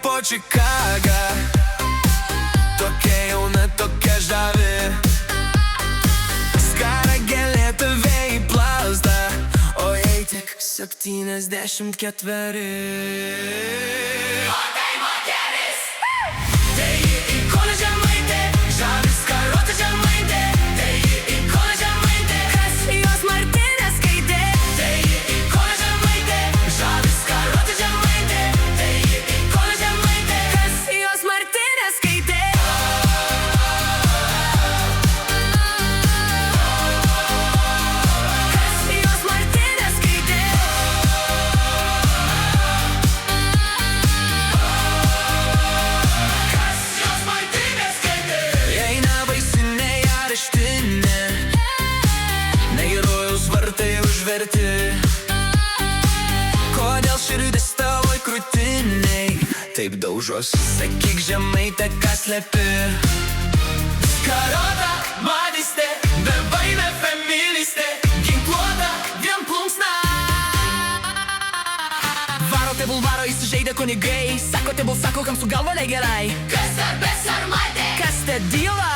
po Čikagą. Tokia jauna, tokia žavi, skara gėlė tave į plazdą, o jai tik 74. O tai moteris, tai ji į Kauno žemaitė, žavi skaruota žemaitė, tai ji į Kauno žemaitė, Kas jos Martinę skaitė? tai ji į Kauno žemaitė, žavi skaruota žemaitė, tai ji į Kauno žemaitė, Kas jos Martinę skaitė? Kas jos Martinę skaitė? kas jos Martinę skaitė. Jei ne vaisinė areštinė, ne herojaus vartai užverti, kodėl širdis tavo krūtiniai taip daužos? Sakyk Žemaite, ką slepi? Skaruota madistė, bebaimė feministė, ginkluota vienplunksna. Varo tegul varo, įsižeidę kunigai, sako tegul sako, kam su galva negerai. Kas ar besarmatė, Kas te dyla?